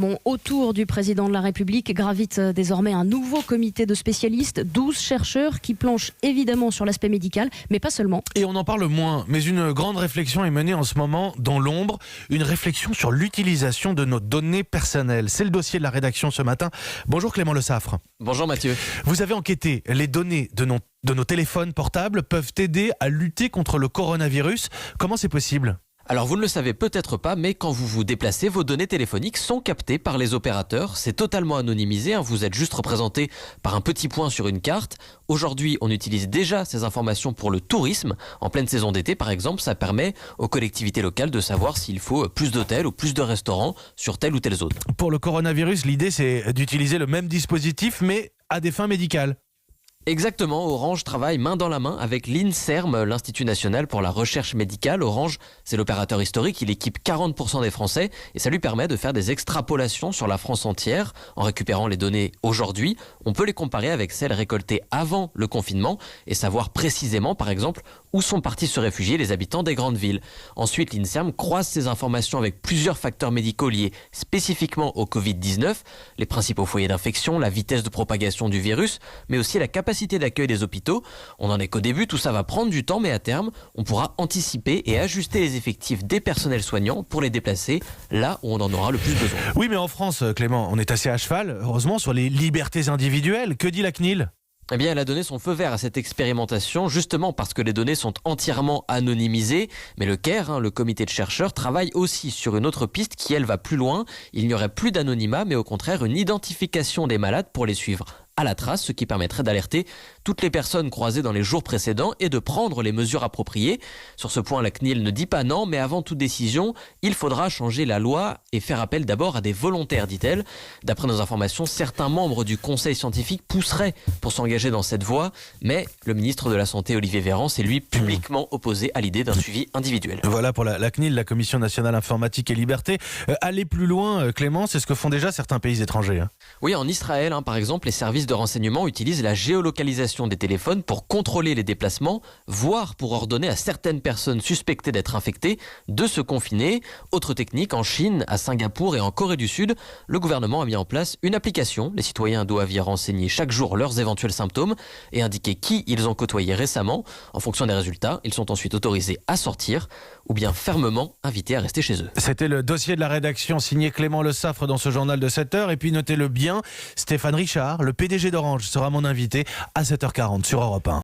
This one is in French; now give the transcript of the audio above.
Bon, autour du président de la République gravite désormais un nouveau comité de spécialistes, 12 chercheurs qui planchent évidemment sur l'aspect médical, mais pas seulement. Et on en parle moins, mais une grande réflexion est menée en ce moment dans l'ombre, une réflexion sur l'utilisation de nos données personnelles. C'est le dossier de la rédaction ce matin. Bonjour Clément Le Saffre. Bonjour Mathieu. Vous avez enquêté, les données de nos téléphones portables peuvent aider à lutter contre le coronavirus. Comment c'est possible ? Alors vous ne le savez peut-être pas, mais quand vous vous déplacez, vos données téléphoniques sont captées par les opérateurs. C'est totalement anonymisé, vous êtes juste représenté par un petit point sur une carte. Aujourd'hui, on utilise déjà ces informations pour le tourisme. En pleine saison d'été, par exemple, ça permet aux collectivités locales de savoir s'il faut plus d'hôtels ou plus de restaurants sur telle ou telle zone. Pour le coronavirus, l'idée c'est d'utiliser le même dispositif, mais à des fins médicales. Exactement, Orange travaille main dans la main avec l'INSERM, l'Institut National pour la Recherche Médicale. Orange, c'est l'opérateur historique, il équipe 40% des Français et ça lui permet de faire des extrapolations sur la France entière. En récupérant les données aujourd'hui, on peut les comparer avec celles récoltées avant le confinement et savoir précisément, par exemple, où sont partis se réfugier les habitants des grandes villes. Ensuite, l'INSERM croise ces informations avec plusieurs facteurs médicaux liés spécifiquement au Covid-19, les principaux foyers d'infection, la vitesse de propagation du virus, mais aussi la capacité d'accueil des hôpitaux. On n'en est qu'au début, tout ça va prendre du temps, mais à terme, on pourra anticiper et ajuster les effectifs des personnels soignants pour les déplacer là où on en aura le plus besoin. Oui, mais en France, Clément, on est assez à cheval, heureusement, sur les libertés individuelles. Que dit la CNIL ? Eh bien, elle a donné son feu vert à cette expérimentation, justement parce que les données sont entièrement anonymisées. Mais le CAIR, le comité de chercheurs, travaille aussi sur une autre piste qui, elle, va plus loin. Il n'y aurait plus d'anonymat, mais au contraire une identification des malades pour les suivre à la trace, ce qui permettrait d'alerter toutes les personnes croisées dans les jours précédents et de prendre les mesures appropriées. Sur ce point, la CNIL ne dit pas non, mais avant toute décision, il faudra changer la loi et faire appel d'abord à des volontaires, dit-elle. D'après nos informations, certains membres du conseil scientifique pousseraient pour s'engager dans cette voie, mais le ministre de la Santé, Olivier Véran, s'est lui publiquement opposé à l'idée d'un suivi individuel. Voilà pour la CNIL, la Commission nationale informatique et liberté. Aller plus loin, Clément, c'est ce que font déjà certains pays étrangers. Oui, en Israël, par exemple, les services de renseignement utilisent la géolocalisation des téléphones pour contrôler les déplacements, voire pour ordonner à certaines personnes suspectées d'être infectées de se confiner. Autre technique, en Chine, à Singapour et en Corée du Sud, le gouvernement a mis en place une application. Les citoyens doivent y renseigner chaque jour leurs éventuels symptômes et indiquer qui ils ont côtoyé récemment. En fonction des résultats, ils sont ensuite autorisés à sortir ou bien fermement invités à rester chez eux. C'était le dossier de la rédaction signé Clément Le Saffre dans ce journal de 7h. Et puis notez-le bien, Stéphane Richard, le PDG d'Orange, sera mon invité à 7h40 sur Europe 1.